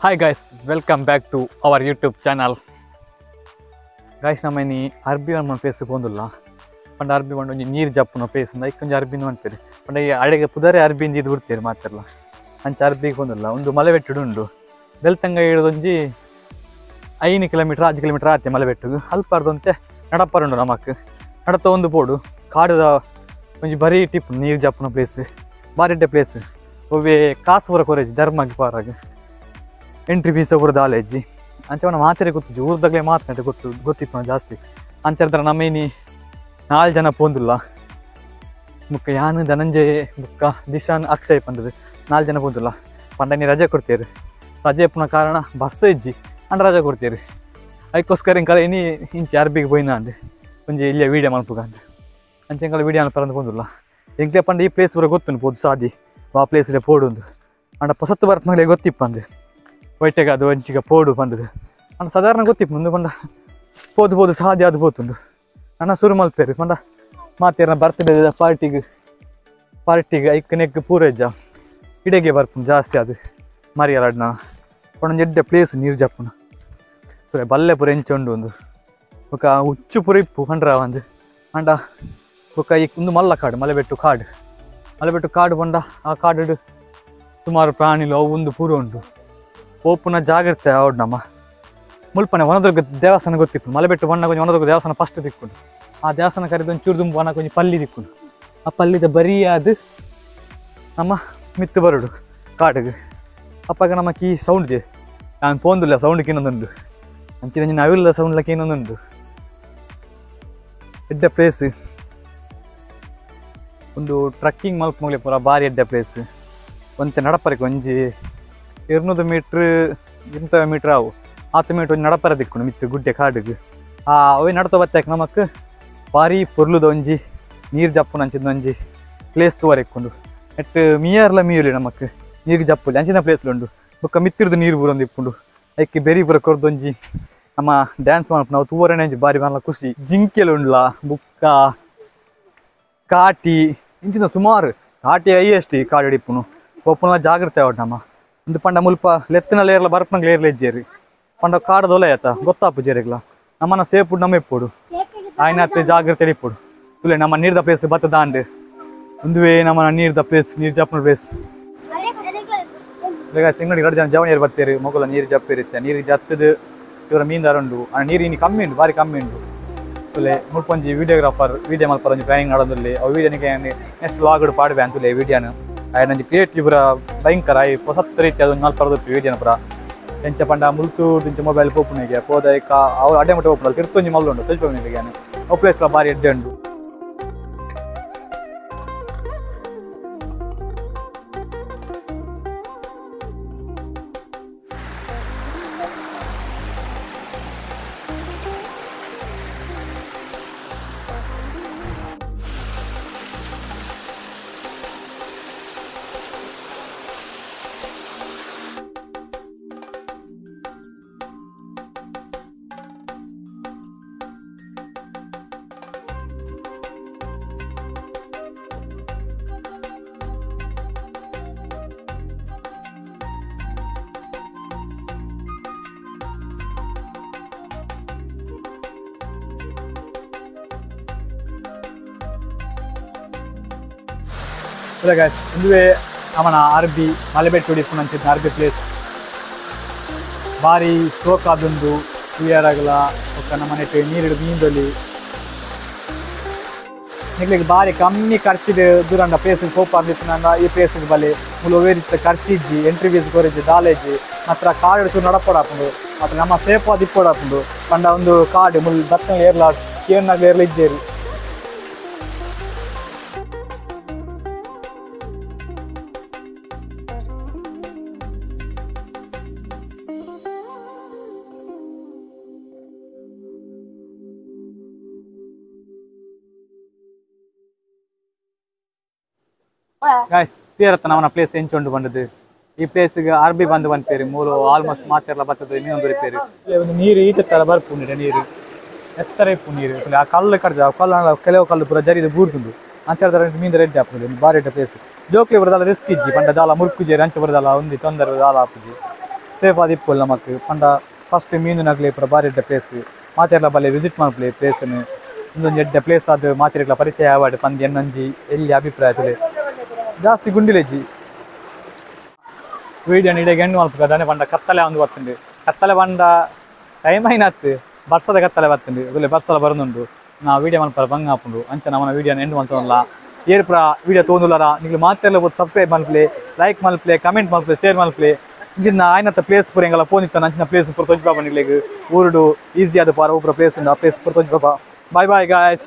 Hi guys, welcome back to our YouTube channel. Guys, nama ini Arbi man place pondula. Panda Arbi man onji neer jappuno place unda ikkonji Arbi nu antare. Panda adege pudare Arbi inji durtere maatarla. Ancha Arbi pondula. Undu malavettudu undu. Deltanga idonji 5 kilometer 6 kilometer aate malavettudu. Alpardonte nadaparundo namakku. Nadata ondu podu. Kaadada onji bari tip neer jappuno place. Baride place. Ove Kasavura college Dharmagi paraga. Entry fees ಒಬ್ಬರದ್ದು ಆಲೆಜ್ಜಿ ಅಂಚವನ ಮಾತರೆ ಗೊತ್ತು ಊರ್ದಾಗಲೇ ಮಾತನಾಡಿ ಗೊತ್ತಿತ್ತು ಜಾಸ್ತಿ ಅಂಚರ್ದ್ರ ನಮೇನಿ 4 ಜನ ಪೋಂದಿಲ್ಲ ಮುಕ್ಕ ಯಾನು ಧನಂಜಯ್ ಮುಕ್ಕ ದಿಶಾನ್ ಅಕ್ಷಯ್ ಪಂದದು 4 ಜನ ಪೋಂದಿಲ್ಲ ಪಂಡನಿ ರಜೆ ಕೊಡ್ತೀರಿ ರಜೆ ಪುನ ಕಾರಣ ಬಸ್ ಇಜ್ಜಿ ಅಂಡ್ ರಜೆ ಕೊಡ್ತೀರಿ ಅದಕ್ಕೋಸ್ಕರ ಇಂಕಲ ಇನಿ ಇಂಚೆ ಅರ್ಬಿಗೆ ಹೋಯ್ನ ಅಂದೆ ಒಂಜಿ ಇಲ್ಲೇ ವೀಡಿಯೋ ಮಲ್ಪುಗ ಅಂದೆ ಅಂಚೆ ಇಂಕಲ ವೀಡಿಯೋ ಪರಂದು ಪೋಂದಿಲ್ಲ ಇಂಕ್ಲೆ ಪಂಡ ಈ ಪ್ಲೇಸ್ ಬರ ಗೊತ್ತುಂಡು ಪೋದು ಸಾದಿ ಆ ಪ್ಲೇಸ್ಲೆ ಪೋಡುಂದು ಅಂಡ ಪೊಸತ್ತು ಬರ್ತ ಮಗಳಿಗೆ ಗೊತ್ತಿಪ್ಪಂದೆ ಒಯ್ಟೆಗೆ ಅದು ಒಂಚಿಗೆ ಪೋಡು ಬಂದದು ಅಂಡ ಸಾಧಾರಣ ಗೊತ್ತಿತ್ತು ಮುಂದೆ ಬಂದ ಪೋದು ಸಾಧ್ಯ ಅದು ಹೋತುಂಡು ನನ್ನ ಶುರು ಮಲ್ಪೇರಿ ಬಂದ ಮಾತೇರ ಬರ್ತ್ಡೇ ಪಾರ್ಟಿಗೆ ಐಕ್ಕನೆಗ್ ಪೂರೈಜ ಇಡೆಗೆ ಬರ್ಪುಂಡು ಜಾಸ್ತಿ ಅದು ಮರಿಯಲಾಡ್ನ ಒಂದೊಂದು ಎಡ್ಡೆ ಪ್ಲೇಸ್ ನೀರು ಜಪ್ಪುನ ಬಲ್ಲೆ ಪುರ ಎಂಚುಂಡು ಒಂದು ఒక ಉಚ್ಚು ಪುರ ಇಪ್ಪು ಹಂಡ್ರ ಒಂದು ಅಂಡ ఒక ಒಂದು ಮಲ್ಲ ಕಾಡು ಮಲೆಬೆಟ್ಟು ಕಾಡು ಬಂದ ಆ ಕಾಡು ಸುಮಾರು ಪ್ರಾಣಿಲು ಅವು ಒಂದು ಪೂರ ಉಂಟು ಓಪುನ ಜಾಗ್ರತೆ ಅವಡು ನಮ್ಮ ಮುಲ್ಪನೆ ವನದುರ್ಗ ದೇವಸ್ಥಾನ ಗೊತ್ತಿತ್ತು ಮಲೆಬೆಟ್ಟು ಬಣ್ಣ ಕೊಂಚ ವನದುರ್ಗ ದೇವಸ್ಥಾನ ಫಸ್ಟ್ ದಿಕ್ಕೊಂಡು ಆ ದೇವಸ್ಥಾನ ಕರೆದು ಒಂದು ಚೂರು ದುಂಬು ಬಣ್ಣ ಕೊಂಚ ಪಲ್ಲಿ ದಿಕ್ಕೊಂಡು ಆ ಪಲ್ಲಿದ ಬರಿಯಾದ ನಮ್ಮ ಮಿತ್ತು ಬರುಡು ಕಾಡಿಗೆ ಅಪ್ಪಾಗ ನಮ್ಮಕ್ಕೆ ಈ ಸೌಂಡ್ಗೆ ನಾನು ಫೋನ್ದಿಲ್ಲ ಸೌಂಡ್ಗೆ ಇನ್ನೊಂದುಂಡು ಅಂಚಿನ ನವಿಲ್ಲ ಸೌಂಡ್ಲಕ್ಕೆ ಇನ್ನೊಂದುಂಡು ಎಡ್ಡೆ ಪ್ಲೇಸ್ ಒಂದು ಟ್ರಕ್ಕಿಂಗ್ ಮಲ್ಪ್ ಮಗ್ಲೆ ಪೂರ ಭಾರಿ ಎಡ್ಡೆ ಪ್ಲೇಸ್ ಒಂತೆ ನಡಪರಕ್ಕೆ ಒಂಜಿ 200 ಮೀಟ್ರ್ 200 ಮೀಟ್ರ್ ಅವು 10 ಮೀಟ್ರ್ ಒಂದು ನಡಪರ ದಿಕ್ಕೊಂಡು ಮಿತ್ತು ಗುಡ್ಡೆ ಕಾಡಿಗೆ ಅವೇ ನಡ್ತಾ ಬತ್ತಾಕ ನಮಕ್ ಭಾರಿ ಪೊರ್ಲುದ ಒಂಜಿ ನೀರು ಜಪ್ಪುನ ಅಂಚಿದ ಒಂಜಿ ಪ್ಲೇಸ್ ತೋರೆಕ್ಕೊಂಡು ನೆಟ್ ಮೀಯರ್ಲಿ ನಮಕ್ ನೀರು ಜಪ್ಪುಲಿ ಅಂಚಿನ ಪ್ಲೇಸ್ ಉಂಡು ಬೊಕ್ಕ ಮಿತ್ತಿರ್ದು ನೀರು ಬೂರೊಂದು ಇಪ್ಪುಂಡು ಅದಕ್ಕೆ ಬೆರಿ ಪುರ ಕೊರ್ದೊಂಜಿ ನಮ್ಮ ಡ್ಯಾನ್ಸ್ ಮಾಡ್ಪ ನಾವು ತೂವರಣೆ ಒಂಜಿ ಭಾರಿ ಮಲ್ಲ ಖುಷಿ ಜಿಂಕೆಲು ಉಂಡ್ಲ ಬುಕ್ಕ ಕಾಟಿ ಇಂಚಿನ ಸುಮಾರು ಕಾಟಿ ಅಯ್ಯಷ್ಟಿ ಕಾಡು ಹಿಡಿಪ್ಪುನು ಒಪ್ಪುನ ಜಾಗ್ರತೆ ಅವಡು ನಮ್ಮ ಒಂದು ಪಂಡ ಮುಲ್ಪ ಲೆತ್ತಿನಲ್ಲಿ ಏರ್ಲ ಬರ್ಪನಂಗೆ ಏರ್ಲ ಇಜ್ಜೇರಿ ಪಂಡ ಕಾಡದ ಒಲೆ ಆಯ್ತಾ ಗೊತ್ತಾಪು ಜೇರಿಗ್ಲ ನಮ್ಮನ್ನ ಸೇಪುಡು ನಮ್ಮ ಇಪ್ಪುಡು ಆಯ್ನತ್ತೆ ಜಾಗ್ರತೆ ಇಪ್ಪುಡು ತುಲೆ ನಮ್ಮ ನೀರ್ದ ಪ್ಲೇಸ್ ಬತ್ತ ದಾಂಡ್ ಒಂದುವೇ ನಮ್ಮ ನೀರ್ದ ಪ್ಲೇಸ್ ನೀರು ಜಪ್ಪನ ಪ್ಲೇಸ್ ಈಗ ಸಿಂಗಡಿ 2 ಜನ ಜವಣಿಯರು ಬರ್ತೀರಿ ಮೊಗಲ ನೀರು ಜಪ್ಪಿರುತ್ತೆ ನೀರಿಗೆ ಜತ್ತದು ಇವರ ಮೀನ್ದಾರ ಉಂಡು ಆ ನೀರು ಇನ್ನು ಕಮ್ಮಿ ಉಂಟು ಭಾರಿ ಕಮ್ಮಿ ಉಂಟು ತುಲೆ ಮುಲ್ಪೊಂಜಿ ವಿಡಿಯೋ ಮಲ್ಪರ ಒಂಜಿ ಪ್ಲಾನಿಂಗ್ ಮಾಡೋದಲ್ಲಿ ಅವು ವಿಡಿಯೋನಿಗೆ ನೆಕ್ಸ್ಟ್ ವ್ಲಾಗ್ ಪಾಡ್ಬೆ ಅಂತುಲೆ ವಿಡಿಯೋನು ನಂಜಿ ಕ್ರಿಯೇಟಿವ್ ಪುರ ಭಯಂಕರ ಹೊಸತ್ತು ರೀತಿ ಅದೊಂದು 4 ವಿಡಿಯೋನ ಪುರ ಎಂಚ ಪಂಡ ಮುಲ್ತು ದಿಂಚ ಮೊಬೈಲ್ ಪೋಪುನಿಗೆ ಪೋದೈಕ ಅವ್ರು ಅಡ್ಡೆ ಮಟ್ಟ ಹೋಗ್ಬಿಡಲ್ಲ ತಿರ್ತೊಂಜಿ ಮಲ್ಲು ಉಂಟು ತಿಳಿಪೋನಿಗೆ ಅವು ಪ್ಲೇಸ್ ಭಾರಿ ಎಡ್ಡೆ ಉಂಟು ಒಂದುವೇ ಅವನ ಅರ್ಬಿ ಮಲೆಬೆಟ್ಟು ಹಿಡಿಪುನ ಅಂಚಿನ ಅರ್ಬಿ ಪ್ಲೇಸ್ ಭಾರಿ ಸೋಕಾದೊಂದು ಕ್ಲಿಯರಾಗಲ ಒಕ್ಕ ನಮ್ಮ ನೆಟ್ಟು ನೀರಿಡು ಮೀಂದೊಲಿ ನಿಗ್ಲಿಗೆ ಭಾರಿ ಕಮ್ಮಿ ಖರ್ಚಿದೆ ದೂರಂಡ ಪ್ಲೇಸಿಗೆ ಸೋಪಾರ್ಲಿತ್ತು ಈ ಪ್ಲೇಸಿಗೆ ಬಲೆ ಮುಲು ವೇರಿತ್ತ ಖರ್ಚಿಜ್ಜಿ ಎಂಟ್ರಿ ಫೀಸ್ ಕೊರಿಜ್ಜಿ ದಾಲೇಜಿ ಮಾತ್ರ ಕಾಡು ಚೂರು ನಡಪಡಾಪುಂಡು ಮತ್ತು ನಮ್ಮ ಸೇಫಾದ ಇಪ್ಪಡಾಪುಂಡು ಪಂಡ ಒಂದು ಕಾಡು ಮುಲ್ ದತ್ತನ ಏರ್ಲ ಕೇರ್ನಾಗ ಏರ್ಲ ಇದ್ದೇರಿ ಗಾಯ್ಸ್ ತೀರತ್ತ ನಮ್ಮನ ಪ್ಲೇಸ್ ಎಂಚೊಂಡು ಬಂದದ್ದು ಈ ಪ್ಲೇಸ್ಗೆ ಅರ್ಬಿ ಬಂದು ಬಂತೇರಿ ಮೂರು ಆಲ್ಮೋಸ್ಟ್ ಮಾತೆಲ್ಲ ಬರ್ತದೆ ಇನ್ನೊಂದು ರಿಪೇರಿ ಒಂದು ನೀರು ಈತ ತರ ಬರ್ಪುಂಡಿದೆ ನೀರು ಎತ್ತರ ಇಪ್ಪು ನೀರು ಆ ಕಲ್ಲು ಕಡ್ದ ಕಲ್ಲು ಕೆಲವು ಕಲ್ಲು ಪೂರ ಜರಿದು ಬೂರ್ದುಂಡು ಅಂಚರ ಮೀನು ರೆಡ್ಡಿ ಹಾಕುದು ಬಾರಿ ಪ್ಲೇಸ್ ಜೋಕ್ಲಿ ಬರೋದಲ್ಲ ರಿಸ್ಕ್ ಇಜ್ಜಿ ಪಂಡ ದಾಲ ಮುರುಕುಜಿ ಅಂಚೆ ಬರೋದಲ್ಲ ಒಂದು ತೊಂದರೆ ದಾಲ ಹಾಕುಜಿ ಸೇಫ್ ಆದ ಇಪ್ಪು ನಮಕ್ ಪಂಡ ಫಸ್ಟ್ ಮೀನು ನಗಲಿ ಪೂರ ಬಾರಿ ಪ್ಲೇಸ್ ಮಾತೆಲ್ಲ ಬಲ್ಲೆ ವಿಸಿಟ್ ಮಾಡ್ಲಿ ಪ್ಲೇಸ್ನು ಇನ್ನೊಂದು ಎಡ್ಡೆ ಪ್ಲೇಸ್ ಅದು ಮಾತಿರಲ್ಲ ಪರಿಚಯ ಆವಾಡು ಪಂದು ಎನ್ನಂಜಿ ಎಲ್ಲಿ ಅಭಿಪ್ರಾಯ ತುಲೆ ಜಾಸ್ತಿ ಗುಂಡಿಲೆಜ್ಜಿ ವೀಡಿಯೋ ಇಡೀ ಹೆಣ್ಣು ಮಲ್ಪದಾನೆ ಪಂಡ ಕತ್ತಲೆ ಒಂದು ಬರ್ತುಂಡು ಕತ್ತಲೆ ಪಂಡ ಟೈಮ್ ಐನತ್ತು ಬರ್ಸದ ಕತ್ತಲೆ ಬರ್ತುಂಡು ಒಳ್ಳೆ ಬರ್ಸಲ ಬರೋದುಂಡು ನಾ ವೀಡಿಯೋ ಮಲ್ಪರ ಬಂಗ ಹಾಕೊಂಡು ಅಂಚೆ ನಮ್ಮನ ವೀಡಿಯೋನ ಎಂಡು ಮಲ್ತಲ್ಲ ಏರ್ ಪುರ ವೀಡಿಯೋ ತೊಗೊಂದುಲ್ಲಾರ ನಿಮಗೆ ಮಾತೆಲ್ಲ ಬೋದು ಸಬ್ಸ್ಕ್ರೈಬ್ ಮಲ್ಪ್ಲೆ ಲೈಕ್ ಮಲ್ಪ್ಲೆ ಕಮೆಂಟ್ ಮಲ್ಪ್ಲೆ ಶೇರ್ ಮಲ್ಪ್ಲೆ ಇಂಚಿನ ಆಯ್ನತ್ತ ಪ್ಲೇಸ್ ಪೂರ ಎಂಗೆಲ್ಲ ಫೋನ್ ಇತ್ತು ಅಂಚಿನ ಪ್ಲೇಸ್ ಪೂರ ತೊಂಜಿ ಪಾಪ ನಿಗ್ಲಿಗೆ ಊರುಡು ಈಸಿ ಆದ ಪಾರ ಒಬ್ಬರ ಪ್ಲೇಸ್ ಉಂಡು ಆ ಪ್ಲೇಸ್ ಪೂರ ತೊಂಜಿ ಪಾಪ ಬಾಯ್ ಬಾಯ್ ಗಾಯ್ಸ್